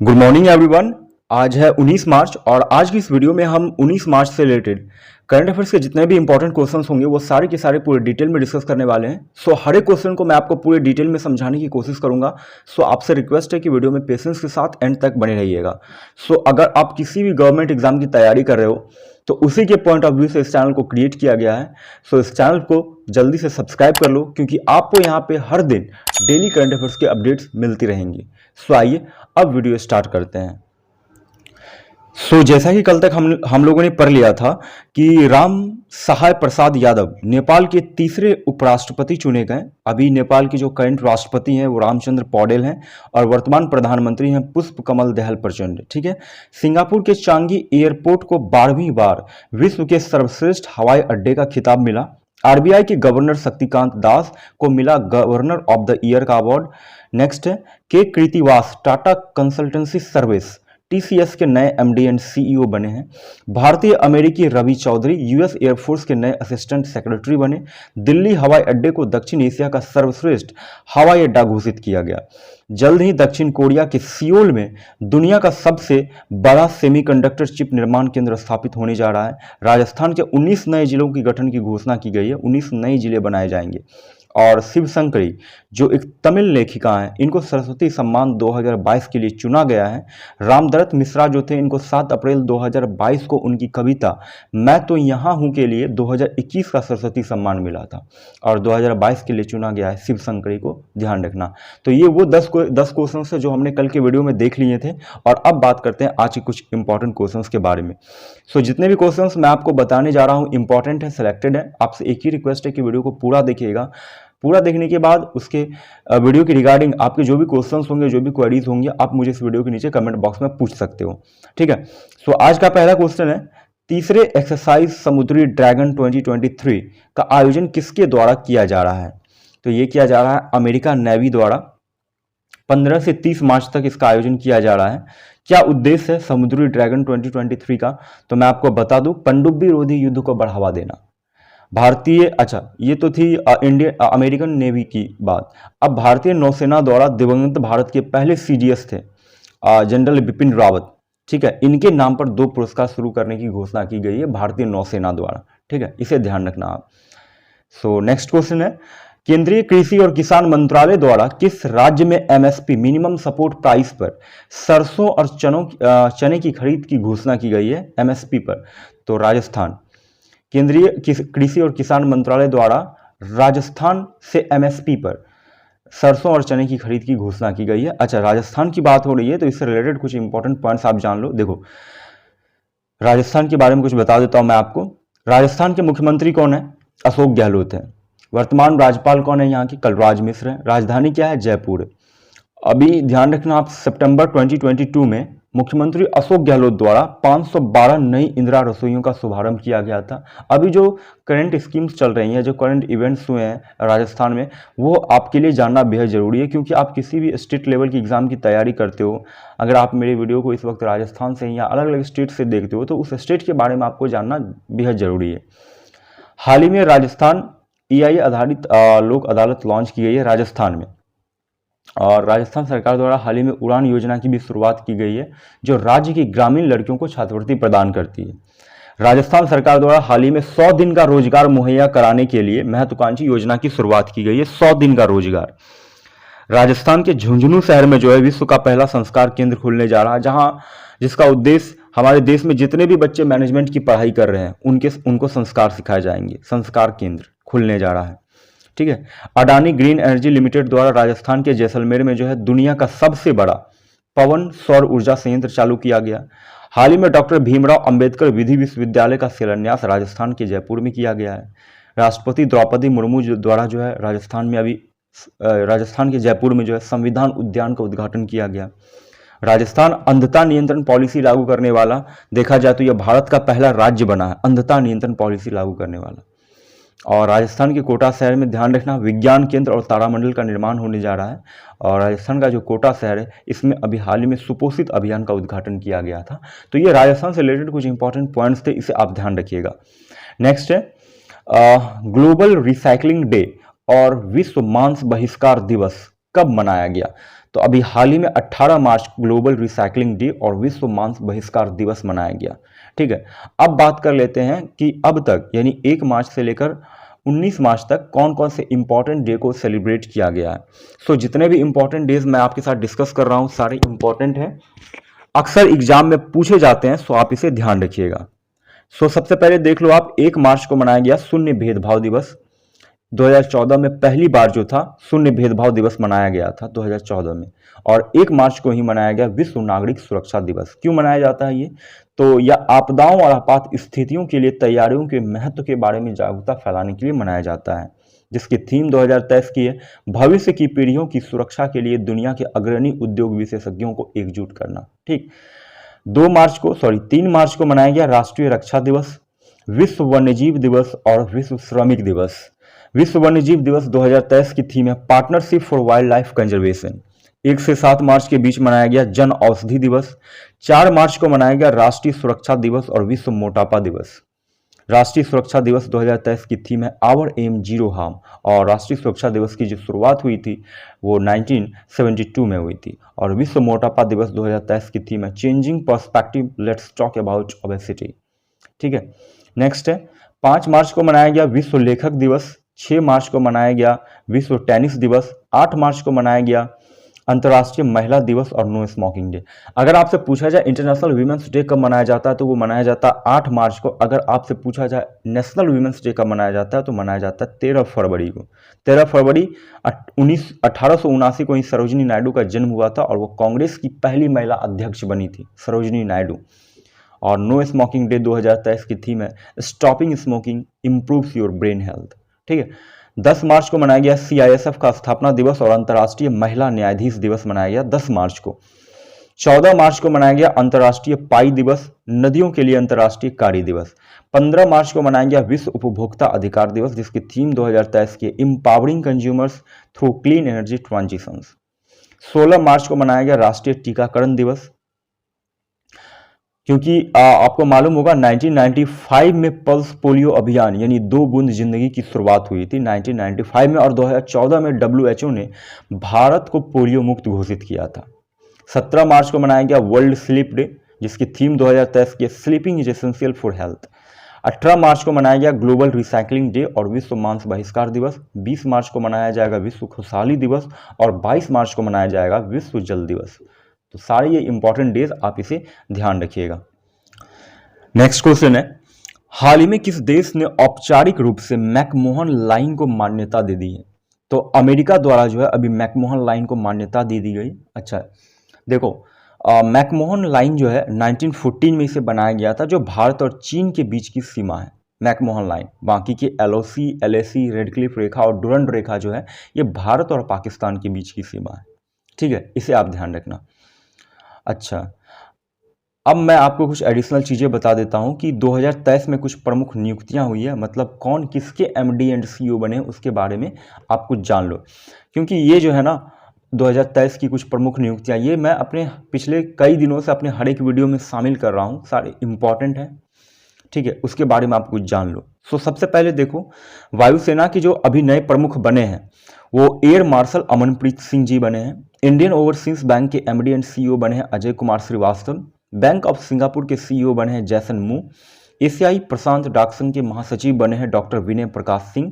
Good morning everyone. आज है 19 मार्च और आज की इस वीडियो में हम 19 मार्च से रिलेटेड करंट अफेयर्स के जितने भी इंपॉर्टेंट क्वेश्चंस होंगे वो सारे के सारे पूरे डिटेल में डिस्कस करने वाले हैं। हर एक क्वेश्चन को मैं आपको पूरे डिटेल में समझाने की कोशिश करूंगा। आपसे रिक्वेस्ट है कि वीडियो में पेशेंस के साथ एंड तक बने रहिएगा। अगर आप किसी भी गवर्नमेंट एग्जाम की तैयारी कर रहे हो तो उसी के पॉइंट ऑफ व्यू से इस चैनल को क्रिएट किया गया है। इस चैनल को जल्दी से सब्सक्राइब कर लो क्योंकि आपको यहाँ पे हर दिन डेली करंट अफेयर्स के अपडेट्स मिलती रहेंगी। आइए अब वीडियो स्टार्ट करते हैं। जैसा कि कल तक हम लोगों ने पढ़ लिया था कि राम सहाय प्रसाद यादव नेपाल के तीसरे उपराष्ट्रपति चुने गए। अभी नेपाल के जो करंट राष्ट्रपति हैं वो रामचंद्र पौडेल हैं और वर्तमान प्रधानमंत्री हैं पुष्प कमल दहल प्रचंड। ठीक है। सिंगापुर के चांगी एयरपोर्ट को 12वीं बार विश्व के सर्वश्रेष्ठ हवाई अड्डे का खिताब मिला। आरबीआई के गवर्नर शक्तिकांत दास को मिला गवर्नर ऑफ द ईयर का अवार्ड। नेक्स्ट है के Krittivas Tata consultancy service TCS के नए एमडी एंड सीईओ बने हैं। भारतीय अमेरिकी रवि चौधरी यूएस एयरफोर्स के नए असिस्टेंट सेक्रेटरी बने। दिल्ली हवाई अड्डे को दक्षिण एशिया का सर्वश्रेष्ठ हवाई अड्डा घोषित किया गया। जल्द ही दक्षिण कोरिया के सियोल में दुनिया का सबसे बड़ा सेमीकंडक्टर चिप निर्माण केंद्र स्थापित होने जा रहा है। राजस्थान के 19 नए जिलों की गठन की घोषणा की गई है। 19 नए जिले बनाए जाएंगे। और शिव शंकरी जो एक तमिल लेखिका हैं, इनको सरस्वती सम्मान 2022 के लिए चुना गया है। रामदत्त मिश्रा जो थे, इनको 7 अप्रैल 2022 को उनकी कविता मैं तो यहाँ हूँ के लिए 2021 का सरस्वती सम्मान मिला था और 2022 के लिए चुना गया है शिव शंकरी को, ध्यान रखना। तो ये वो 10 क्वेश्चन है जो हमने कल के वीडियो में देख लिए थे। और अब बात करते हैं आज के कुछ इंपॉर्टेंट क्वेश्चन के बारे में। जितने भी क्वेश्चन मैं आपको बताने जा रहा हूँ इंपॉर्टेंट है, सिलेक्टेड है। आपसे एक ही रिक्वेस्ट है कि वीडियो को पूरा देखिएगा। पूरा देखने के बाद उसके वीडियो के रिगार्डिंग आपके जो भी क्वेश्चंस होंगे, जो भी क्वेरीज होंगे, आप मुझे इस वीडियो के नीचे कमेंट बॉक्स में पूछ सकते हो। ठीक है। आज का पहला क्वेश्चन है, तीसरे एक्सरसाइज समुद्री ड्रैगन 2023 का आयोजन किसके द्वारा किया जा रहा है? तो ये किया जा रहा है अमेरिका नेवी द्वारा। 15 से 30 मार्च तक इसका आयोजन किया जा रहा है। क्या उद्देश्य है समुद्री ड्रैगन 2023 का? तो मैं आपको बता दूं, पनडुब्बी रोधी युद्ध को बढ़ावा देना। भारतीय, अच्छा ये तो थी अमेरिकन नेवी की बात। अब भारतीय नौसेना द्वारा दिवंगत भारत के पहले सीडीएस थे जनरल बिपिन रावत। ठीक है। इनके नाम पर 2 पुरस्कार शुरू करने की घोषणा की गई है भारतीय नौसेना द्वारा। ठीक है, इसे ध्यान रखना आप। नेक्स्ट क्वेश्चन है, केंद्रीय कृषि और किसान मंत्रालय द्वारा किस राज्य में एमएसपी मिनिमम सपोर्ट प्राइस पर सरसों और चने की खरीद की घोषणा की गई है एमएसपी पर? तो राजस्थान। केंद्रीय कृषि और किसान मंत्रालय द्वारा राजस्थान से एमएसपी पर सरसों और चने की खरीद की घोषणा की गई है। अच्छा, राजस्थान की बात हो रही है तो इससे रिलेटेड कुछ इंपॉर्टेंट पॉइंट्स आप जान लो। देखो, राजस्थान के बारे में कुछ बता देता हूं मैं आपको। राजस्थान के मुख्यमंत्री कौन है? अशोक गहलोत है। वर्तमान राज्यपाल कौन है यहाँ की? कलराज मिश्र है। राजधानी क्या है? जयपुर। अभी ध्यान रखना आप, सितंबर 2022 में मुख्यमंत्री अशोक गहलोत द्वारा 512 नई इंदिरा रसोइयों का शुभारंभ किया गया था। अभी जो करंट स्कीम्स चल रही हैं, जो करंट इवेंट्स हुए हैं राजस्थान में, वो आपके लिए जानना बेहद ज़रूरी है क्योंकि आप किसी भी स्टेट लेवल की एग्ज़ाम की तैयारी करते हो, अगर आप मेरे वीडियो को इस वक्त राजस्थान से या अलग अलग स्टेट से देखते हो तो उस स्टेट के बारे में आपको जानना बेहद ज़रूरी है। हाल ही में राजस्थान EI आधारित लोक अदालत लॉन्च की गई है राजस्थान में। और राजस्थान सरकार द्वारा हाल ही में उड़ान योजना की भी शुरुआत की गई है जो राज्य की ग्रामीण लड़कियों को छात्रवृत्ति प्रदान करती है। राजस्थान सरकार द्वारा हाल ही में 100 दिन का रोजगार मुहैया कराने के लिए महत्वाकांक्षी योजना की शुरुआत की गई है। 100 दिन का रोजगार। राजस्थान के झुंझुनू शहर में जो है विश्व का पहला संस्कार केंद्र खुलने जा रहा है, जहां जिसका उद्देश्य हमारे देश में जितने भी बच्चे मैनेजमेंट की पढ़ाई कर रहे हैं उनको संस्कार सिखाए जाएंगे। संस्कार केंद्र खुलने जा रहा है। ठीक है। अडानी ग्रीन एनर्जी लिमिटेड द्वारा राजस्थान के जैसलमेर में जो है दुनिया का सबसे बड़ा पवन सौर ऊर्जा संयंत्र चालू किया गया। हाल ही में डॉक्टर भीमराव अंबेडकर विधि विश्वविद्यालय का शिलान्यास राजस्थान के जयपुर में किया गया है। राष्ट्रपति द्रौपदी मुर्मू द्वारा जो है राजस्थान के जयपुर में जो है संविधान उद्यान का उद्घाटन किया गया। राजस्थान अंधता नियंत्रण पॉलिसी लागू करने वाला, देखा जाए तो यह भारत का पहला राज्य बना है अंधता नियंत्रण पॉलिसी लागू करने वाला। और राजस्थान के कोटा शहर में ध्यान रखना विज्ञान केंद्र और तारामंडल का निर्माण होने जा रहा है। और राजस्थान का जो कोटा शहर है इसमें अभी हाल ही में सुपोषित अभियान का उद्घाटन किया गया था। तो ये राजस्थान से रिलेटेड कुछ इंपॉर्टेंट पॉइंट्स थे, इसे आप ध्यान रखिएगा। नेक्स्ट है ग्लोबल रिसाइकलिंग डे और विश्व मांस बहिष्कार दिवस कब मनाया गया? तो अभी हाल ही में 18 मार्च ग्लोबल रिसाइकलिंग डे और विश्व मांस बहिष्कार दिवस मनाया गया। ठीक है, अब बात कर लेते हैं कि अब तक यानी 1 मार्च से लेकर 19 मार्च तक कौन कौन से इंपॉर्टेंट डे को सेलिब्रेट किया गया है। सो जितने भी इंपॉर्टेंट डेज मैं आपके साथ डिस्कस कर रहा हूं सारे इंपॉर्टेंट हैं, अक्सर एग्जाम में पूछे जाते हैं, सो आप इसे ध्यान रखिएगा। सो सबसे पहले देख लो आप, 1 मार्च को मनाया गया शून्य भेदभाव दिवस। 2014 में पहली बार जो था शून्य भेदभाव दिवस मनाया गया था 2014 में, और 1 मार्च को ही मनाया गया विश्व नागरिक सुरक्षा दिवस। क्यों मनाया जाता है ये? तो यह आपदाओं और आपात स्थितियों के लिए तैयारियों के महत्व के बारे में जागरूकता फैलाने के लिए मनाया जाता है, जिसकी थीम 2023 की है भविष्य की पीढ़ियों की सुरक्षा के लिए दुनिया के अग्रणी उद्योग विशेषज्ञों को एकजुट करना। ठीक, 3 मार्च को मनाया गया राष्ट्रीय रक्षा दिवस, विश्व वन्यजीव दिवस और विश्व श्रमिक दिवस। विश्व वन्यजीव दिवस 2023 की थीम है partnership for wild life conservation. 1 से 7 मार्च के बीच मनाया गया जन औषधि दिवस। 4 मार्च को मनाया गया राष्ट्रीय सुरक्षा दिवस और विश्व मोटापा दिवस। राष्ट्रीय सुरक्षा दिवस 2023 की थीम है आवर एम जीरो हार्म, और राष्ट्रीय सुरक्षा दिवस की जो शुरुआत हुई थी वो 1972 में हुई थी। और विश्व मोटापा दिवस 2023 की थीम है changing perspective, let's talk about obesity. ठीक है, नेक्स्ट है 5 मार्च को मनाया गया विश्व लेखक दिवस। 6 मार्च को मनाया गया विश्व टेनिस दिवस। 8 मार्च को मनाया गया अंतर्राष्ट्रीय महिला दिवस और नो स्मोकिंग डे। अगर आपसे पूछा जाए इंटरनेशनल वीमेंस डे कब मनाया जाता है तो वो मनाया जाता है 8 मार्च को। अगर आपसे पूछा जाए नेशनल वीमेंस डे कब मनाया जाता है तो मनाया जाता है 13 फरवरी को। 13 फरवरी 1879 को ही सरोजिनी नायडू का जन्म हुआ था और वो कांग्रेस की पहली महिला अध्यक्ष बनी थी, सरोजिनी नायडू। और नो स्मोकिंग डे 2023 की थीम है stopping smoking improves your brain health. ठीक है, 10 मार्च को मनाया गया CISF का स्थापना दिवस और अंतर्राष्ट्रीय महिला न्यायाधीश दिवस मनाया गया 10 मार्च को। 14 मार्च को मनाया गया अंतर्राष्ट्रीय पाई दिवस, नदियों के लिए अंतर्राष्ट्रीय कार्य दिवस। 15 मार्च को मनाया गया विश्व उपभोक्ता अधिकार दिवस, जिसकी थीम 2023 की empowering consumers through clean energy transitions. 16 मार्च को मनाया गया राष्ट्रीय टीकाकरण दिवस, क्योंकि आपको मालूम होगा 1995 में पल्स पोलियो अभियान यानी 2 बूंद जिंदगी की शुरुआत हुई थी 1995 में, और 2014 में WHO ने भारत को पोलियो मुक्त घोषित किया था। 17 मार्च को मनाया गया वर्ल्ड स्लीप डे, जिसकी थीम 2023 की sleeping is essential for health. 18 मार्च को मनाया गया ग्लोबल रिसाइकलिंग डे और विश्व मांस बहिष्कार दिवस। 20 मार्च को मनाया जाएगा विश्व खुशहाली दिवस और 22 मार्च को मनाया जाएगा विश्व जल दिवस। तो सारे ये इंपॉर्टेंट डेज आप इसे ध्यान रखिएगा। नेक्स्ट क्वेश्चन है, हाल ही में किस देश ने औपचारिक रूप से मैकमोहन लाइन को मान्यता दे दी है? तो अमेरिका द्वारा जो है अभी मैकमोहन लाइन को मान्यता दे दी गई। अच्छा देखो, मैकमोहन लाइन जो है 1914 में इसे बनाया गया था, जो भारत और चीन के बीच की सीमा है मैकमोहन लाइन। बाकी के LOC, LAC, रेड क्लिफ रेखा और डुरंड रेखा जो है ये भारत और पाकिस्तान के बीच की सीमा है। ठीक है, इसे आप ध्यान रखना। अच्छा, अब मैं आपको कुछ एडिशनल चीज़ें बता देता हूं कि 2023 में कुछ प्रमुख नियुक्तियां हुई है, मतलब कौन किसके MD एंड CEO बने उसके बारे में आप कुछ जान लो, क्योंकि ये जो है ना 2023 की कुछ प्रमुख नियुक्तियां ये मैं अपने पिछले कई दिनों से अपने हर एक वीडियो में शामिल कर रहा हूं, सारे इंपॉर्टेंट हैं। ठीक है, उसके बारे में आप कुछ जान लो। सो सबसे पहले देखो, वायुसेना के जो अभी नए प्रमुख बने हैं वो एयर मार्शल अमनप्रीत सिंह जी बने हैं। इंडियन ओवरसीज बैंक के MD एंड CEO बने हैं Ajay Kumar Srivastava. Bank of Singapore के CEO बने हैं जैसन मू। एशियाई प्रशांत डाक संघ के महासचिव बने हैं डॉक्टर विनय Prakash Singh.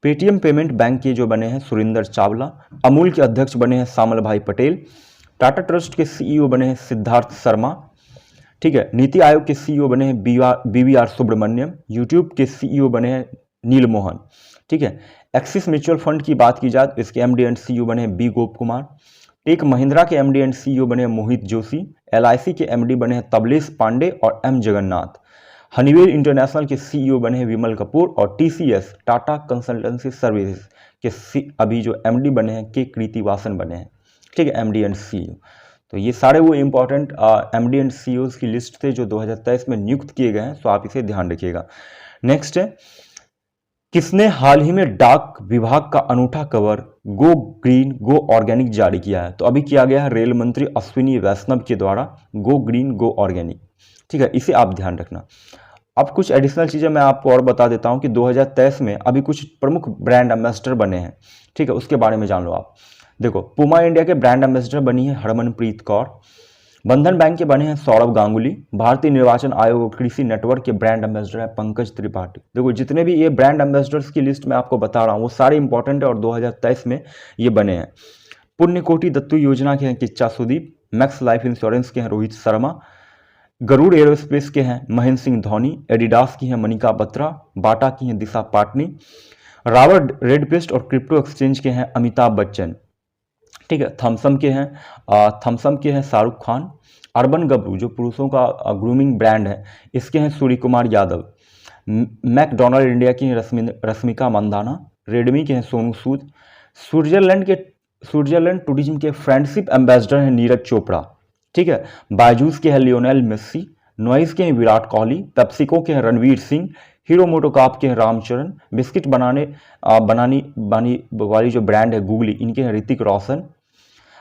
Paytm payment bank के जो बने हैं सुरिंदर चावला। अमूल के अध्यक्ष बने हैं सामल भाई पटेल। टाटा ट्रस्ट के CEO बने हैं सिद्धार्थ शर्मा। ठीक है, नीति आयोग के CEO बने हैं BVR सुब्रमण्यम। यूट्यूब के CEO बने हैं नील मोहन। ठीक है, एक्सिस म्यूचुअल फंड की बात की जाए तो इसके MD एंड CEO बने हैं B गोप कुमार। टेक महिंद्रा के MD एंड CEO बने हैं मोहित जोशी। LIC के MD बने हैं तबलेश पांडे और M जगन्नाथ। हनीवेल इंटरनेशनल के CEO बने हैं विमल कपूर और TCS टाटा कंसल्टेंसी सर्विसेज के अभी जो MD बने हैं के कृतिवासन बने हैं। ठीक है, MD एंड CEO। तो ये सारे वो इंपॉर्टेंट MD एंड CEOs की लिस्ट थे जो 2023 में नियुक्त किए गए हैं, तो आप इसे ध्यान रखिएगा। नेक्स्ट है, किसने हाल ही में डाक विभाग का अनूठा कवर गो ग्रीन गो ऑर्गेनिक जारी किया है? तो अभी किया गया है रेल मंत्री अश्विनी वैष्णव के द्वारा गो ग्रीन गो ऑर्गेनिक। ठीक है, इसे आप ध्यान रखना। अब कुछ एडिशनल चीज़ें मैं आपको और बता देता हूं कि 2023 में अभी कुछ प्रमुख ब्रांड एम्बेसडर बने हैं। ठीक है, उसके बारे में जान लो आप। देखो, पुमा इंडिया के ब्रांड एम्बेसडर बनी है हरमनप्रीत कौर। बंधन बैंक के बने हैं सौरभ गांगुली। भारतीय निर्वाचन आयोग और कृषि नेटवर्क के ब्रांड एम्बेसडर है पंकज त्रिपाठी। देखो, जितने भी ये ब्रांड एम्बेसडर्स की लिस्ट मैं आपको बता रहा हूँ वो सारे इंपॉर्टेंट है और 2023 में ये बने हैं। पुण्यकोटि दत्तू योजना के हैं Kichcha Sudeep. Max Life Insurance के हैं रोहित शर्मा। गरुड़ एरोस्पेस के हैं महेंद्र सिंह धोनी। एडिडास की हैं मनिका बत्रा। बाटा की हैं दिशा पाटनी। रावत रेडपेस्ट और क्रिप्टो एक्सचेंज के हैं अमिताभ बच्चन। ठीक है, थम्सम के हैं शाहरुख खान। अर्बन गबरू जो पुरुषों का ग्रूमिंग ब्रांड है, इसके हैं सूर्य कुमार यादव। मैकडोनाल्ड इंडिया की हैं रश्मिका मंदाना। रेडमी के हैं सोनू सूद। स्विट्जरलैंड टूरिज्म के फ्रेंडशिप एम्बेसडर हैं नीरज चोपड़ा। ठीक है, बायजूस के हैं लियोनेल मेस्सी। नॉइस के हैं विराट कोहली। पेप्सिको के हैं रणवीर सिंह। हीरो मोटोकॉर्प के हैं रामचरण। बिस्किट बनानी वाली जो ब्रांड है गूगली, इनके हैं ऋतिक रोशन।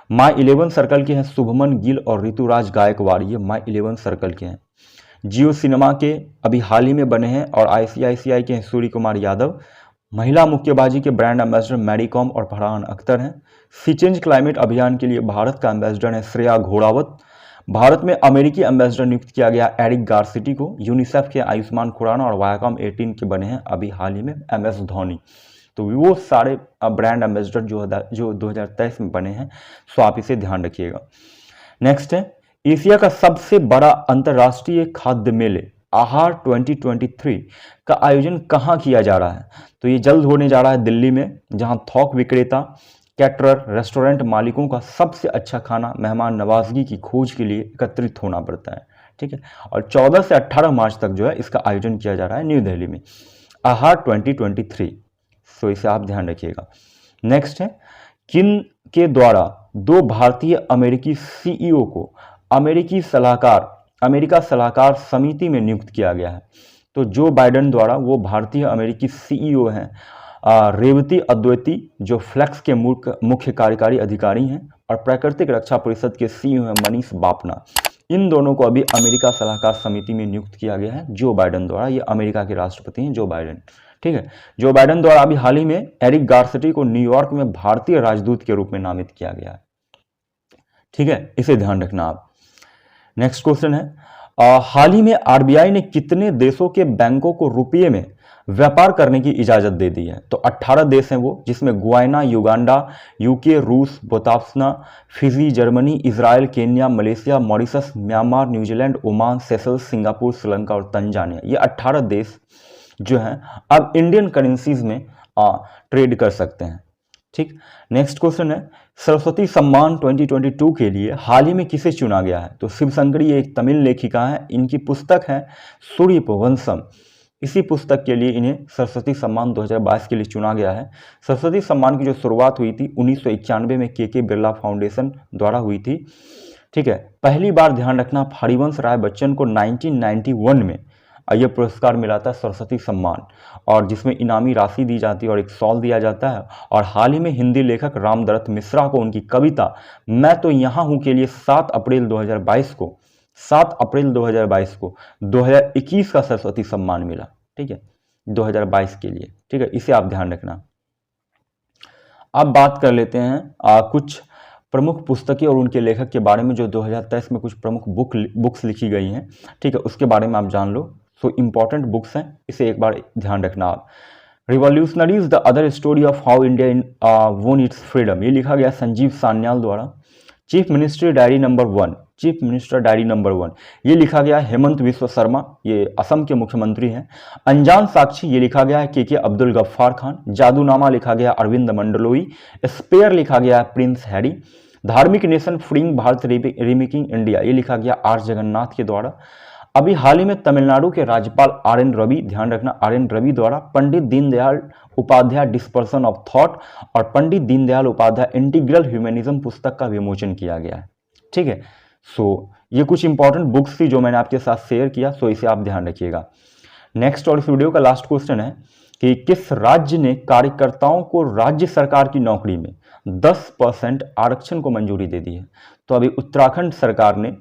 माई 11 सर्कल के हैं शुभमन गिल और ऋतुराज गायकवाड़, ये माई 11 सर्कल के हैं। जियो सिनेमा के अभी हाल ही में बने हैं और आईसीआईसीआई के हैं सूर्य कुमार यादव। महिला मुक्केबाजी के ब्रांड एम्बेसडर मैरी कॉम और फरहान अख्तर हैं। सी चेंज क्लाइमेट अभियान के लिए भारत का एम्बेसडर है श्रेया घोड़ावत। भारत में अमेरिकी एम्बेसडर नियुक्त किया गया एरिक गारसिटी को। यूनिसेफ के आयुष्मान खुराना और वायाकॉम 18 के बने हैं अभी हाल ही में MS धोनी। तो वो सारे ब्रांड एम्बेसडर जो 2023 में बने हैं, सो आप इसे ध्यान रखिएगा। नेक्स्ट है, एशिया का सबसे बड़ा अंतर्राष्ट्रीय खाद्य मेले आहार 2023 का आयोजन कहाँ किया जा रहा है? तो ये जल्द होने जा रहा है दिल्ली में, जहां थोक विक्रेता, कैटरर, रेस्टोरेंट मालिकों का सबसे अच्छा खाना मेहमान नवाजगी की खोज के लिए एकत्रित होना पड़ता है। ठीक है, और 14 से 18 मार्च तक जो है इसका आयोजन किया जा रहा है न्यू दिल्ली में, आहार 2023। सो इसे आप ध्यान रखिएगा। नेक्स्ट है, किन के द्वारा 2 भारतीय अमेरिकी CEO को अमेरिका सलाहकार समिति में नियुक्त किया गया है? तो जो बाइडेन द्वारा वो भारतीय अमेरिकी CEO हैं रेवती अद्वैती, जो फ्लेक्स के मुख्य कार्यकारी अधिकारी हैं, और प्राकृतिक रक्षा परिषद के CEO हैं मनीष बापना। इन दोनों को अभी अमेरिका सलाहकार समिति में नियुक्त किया गया है जो बाइडेन द्वारा। ये अमेरिका के राष्ट्रपति हैं जो बाइडेन। ठीक है, जो बाइडेन द्वारा अभी हाल ही में एरिक गारसिटी को न्यूयॉर्क में भारतीय राजदूत के रूप में नामित किया गया है। ठीक है, इसे ध्यान रखना आप। नेक्स्ट क्वेश्चन है, हाल ही में RBI ने कितने देशों के बैंकों को रुपये में व्यापार करने की इजाजत दे दी है? तो 18 देश हैं वो, जिसमें गुयाना, युगांडा, UK, रूस, Botswana, Fiji, Germany, Israel, Kenya, Malaysia, Mauritius, Myanmar, New Zealand, Oman, Seychelles, Singapore, Sri Lanka और तंजानिया। ये 18 देश जो हैं अब इंडियन करेंसीज में ट्रेड कर सकते हैं। ठीक, नेक्स्ट क्वेश्चन है, सरस्वती सम्मान 2022 के लिए हाल ही में किसे चुना गया है? तो शिवशंकरी एक तमिल लेखिका है, इनकी पुस्तक है सूर्यवंशम। इसी पुस्तक के लिए इन्हें सरस्वती सम्मान 2022 के लिए चुना गया है। सरस्वती सम्मान की जो शुरुआत हुई थी 1991 में KK बिरला फाउंडेशन द्वारा हुई थी। ठीक है, पहली बार ध्यान रखना हरिवंश राय बच्चन को 1991 में यह पुरस्कार मिला था सरस्वती सम्मान, और जिसमें इनामी राशि दी जाती है और एक शॉल दिया जाता है। और हाल ही में हिंदी लेखक रामदत्त मिश्रा को उनकी कविता मैं तो यहाँ हूँ के लिए 7 अप्रैल 2022 को 2021 का सरस्वती सम्मान मिला। ठीक है, 2022 के लिए। ठीक है, इसे आप ध्यान रखना। अब बात कर लेते हैं कुछ प्रमुख पुस्तकें और उनके लेखक के बारे में जो 2023 में कुछ प्रमुख बुक्स लिखी गई हैं। ठीक है, उसके बारे में आप जान लो। सो इंपॉर्टेंट बुक्स हैं, इसे एक बार ध्यान रखना आप। Revolutionaries the other story of how India वोन इट्स फ्रीडम, ये लिखा गया संजीव सान्याल द्वारा। चीफ मिनिस्टर डायरी नंबर 1, ये लिखा गया हेमंत विश्व शर्मा, ये असम के मुख्यमंत्री हैं। अनजान साक्षी, ये लिखा गया है KK अब्दुल गफ्फार खान। जादूनामा लिखा गया अरविंद मंडलोई। स्पेयर लिखा गया प्रिंस हैरी। धार्मिक nation freeing Bharat remaking India, ये लिखा गया R जगन्नाथ के द्वारा। अभी हाल ही में तमिलनाडु के राज्यपाल RN रवि, ध्यान रखना RN रवि द्वारा Pandit Deendayal Upadhyaya dispersion of thought और पंडित दीनदयाल उपाध्याय इंटीग्रल ह्यूमनिज्म पुस्तक का विमोचन किया गया है। ठीक है, सो ये कुछ इंपॉर्टेंट बुक्स थी जो मैंने आपके साथ शेयर किया, सो इसे आप ध्यान रखिएगा। नेक्स्ट और इस वीडियो का लास्ट क्वेश्चन है, कि किस राज्य ने कार्यकर्ताओं को राज्य सरकार की नौकरी में 10% आरक्षण को मंजूरी दे दी है। तो अभी उत्तराखंड सरकार ने,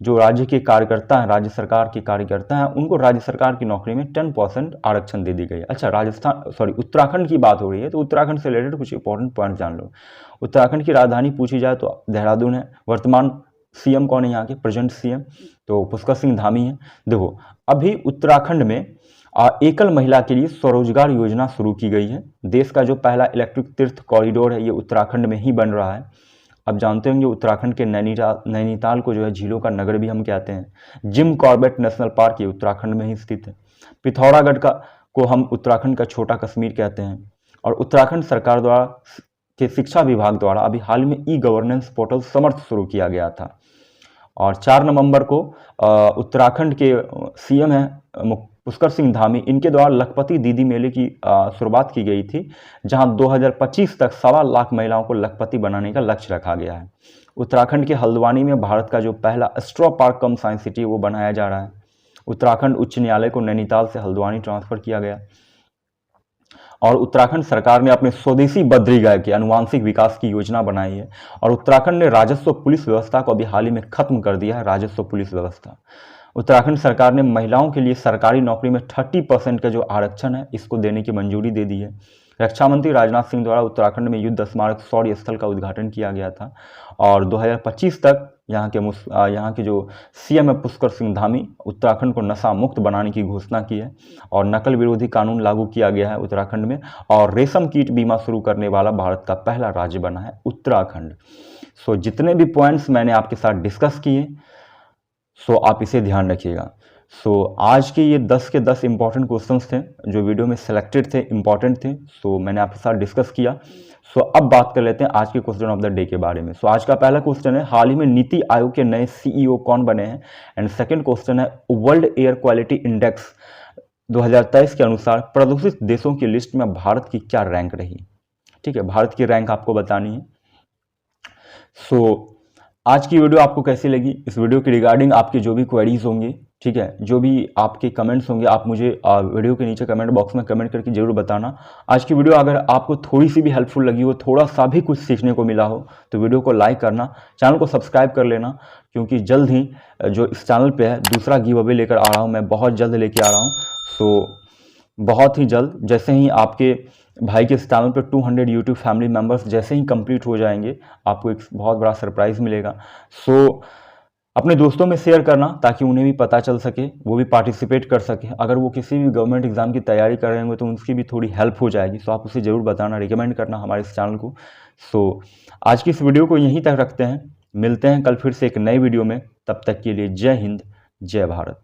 जो राज्य के कार्यकर्ता हैं, राज्य सरकार के कार्यकर्ता हैं, उनको राज्य सरकार की नौकरी में 10% आरक्षण दे दी गई है। अच्छा, उत्तराखंड की बात हो रही है तो उत्तराखंड से रिलेटेड कुछ इंपॉर्टेंट पॉइंट जान लो। उत्तराखंड की राजधानी पूछी जाए तो देहरादून है। वर्तमान सीएम कौन है यहाँ के, प्रेजेंट सीएम? तो पुष्कर सिंह धामी है। देखो, अभी उत्तराखंड में एकल महिला के लिए स्वरोजगार योजना शुरू की गई है। देश का जो पहला इलेक्ट्रिक तीर्थ कॉरिडोर है ये उत्तराखंड में ही बन रहा है। अब जानते होंगे उत्तराखंड के नैनीताल को जो है झीलों का नगर भी हम कहते हैं। जिम कॉर्बेट नेशनल पार्क ये उत्तराखंड में ही स्थित है। पिथौरागढ़ को हम उत्तराखंड का छोटा कश्मीर कहते हैं। और उत्तराखंड सरकार द्वारा के शिक्षा विभाग द्वारा अभी हाल में ई गवर्नेंस पोर्टल समर्थ शुरू किया गया था। और 4 नवंबर को उत्तराखंड के सीएम हैं पुष्कर सिंह धामी, इनके द्वारा लखपति दीदी मेले की शुरुआत की गई थी, जहां 2025 तक 1.25 लाख महिलाओं को लखपति बनाने का लक्ष्य रखा गया है। उत्तराखंड के हल्द्वानी में भारत का जो पहला एस्ट्रो पार्क कम साइंस सिटी वो बनाया जा रहा है। उत्तराखंड उच्च न्यायालय को नैनीताल से हल्द्वानी ट्रांसफर किया गया। और उत्तराखंड सरकार ने अपने स्वदेशी बद्री गाय के आनुवांशिक विकास की योजना बनाई है। और उत्तराखंड ने राजस्व पुलिस व्यवस्था को अभी हाल ही में खत्म कर दिया है, राजस्व पुलिस व्यवस्था। उत्तराखंड सरकार ने महिलाओं के लिए सरकारी नौकरी में 30% का जो आरक्षण है इसको देने की मंजूरी दे दी है। रक्षा मंत्री राजनाथ सिंह द्वारा उत्तराखंड में युद्ध स्मारक शौर्य स्थल का उद्घाटन किया गया था। और 2025 तक यहाँ के जो सीएम है पुष्कर सिंह धामी, उत्तराखंड को नशा मुक्त बनाने की घोषणा की है। और नकल विरोधी कानून लागू किया गया है उत्तराखंड में। और रेशम कीट बीमा शुरू करने वाला भारत का पहला राज्य बना है उत्तराखंड। सो जितने भी पॉइंट्स मैंने आपके साथ डिस्कस किए, सो आप इसे ध्यान रखिएगा। सो आज के ये 10 के 10 इंपॉर्टेंट क्वेश्चंस थे जो वीडियो में सिलेक्टेड थे, इंपॉर्टेंट थे। सो मैंने आपके साथ डिस्कस किया। सो अब बात कर लेते हैं आज के क्वेश्चन ऑफ द डे के बारे में। सो आज का पहला क्वेश्चन है, हाल ही में नीति आयोग के नए सीईओ कौन बने हैं? एंड सेकंड क्वेश्चन है, वर्ल्ड एयर क्वालिटी इंडेक्स 2023 के अनुसार प्रदूषित देशों की लिस्ट में भारत की क्या रैंक रही? ठीक है, भारत की रैंक आपको बतानी है। सो आज की वीडियो आपको कैसी लगी? इस वीडियो के रिगार्डिंग आपके जो भी क्वेरीज होंगे, ठीक है, जो भी आपके कमेंट्स होंगे, आप मुझे वीडियो के नीचे कमेंट बॉक्स में कमेंट करके जरूर बताना। आज की वीडियो अगर आपको थोड़ी सी भी हेल्पफुल लगी हो, थोड़ा सा भी कुछ सीखने को मिला हो, तो वीडियो को लाइक करना, चैनल को सब्सक्राइब कर लेना, क्योंकि जल्द ही जो इस चैनल पे है दूसरा गिव अवे लेकर आ रहा हूँ मैं, बहुत जल्द लेके आ रहा हूँ। सो बहुत ही जल्द, जैसे ही आपके भाई के इस चैनल पर 200 यूट्यूब फैमिली मेम्बर्स जैसे ही कंप्लीट हो जाएंगे, आपको एक बहुत बड़ा सरप्राइज़ मिलेगा। सो अपने दोस्तों में शेयर करना ताकि उन्हें भी पता चल सके, वो भी पार्टिसिपेट कर सके। अगर वो किसी भी गवर्नमेंट एग्जाम की तैयारी कर रहे होंगे तो उनकी भी थोड़ी हेल्प हो जाएगी। सो आप उसे ज़रूर बताना, रिकमेंड करना हमारे इस चैनल को। सो आज की इस वीडियो को यहीं तक रखते हैं, मिलते हैं कल फिर से एक नई वीडियो में। तब तक के लिए जय हिंद, जय भारत।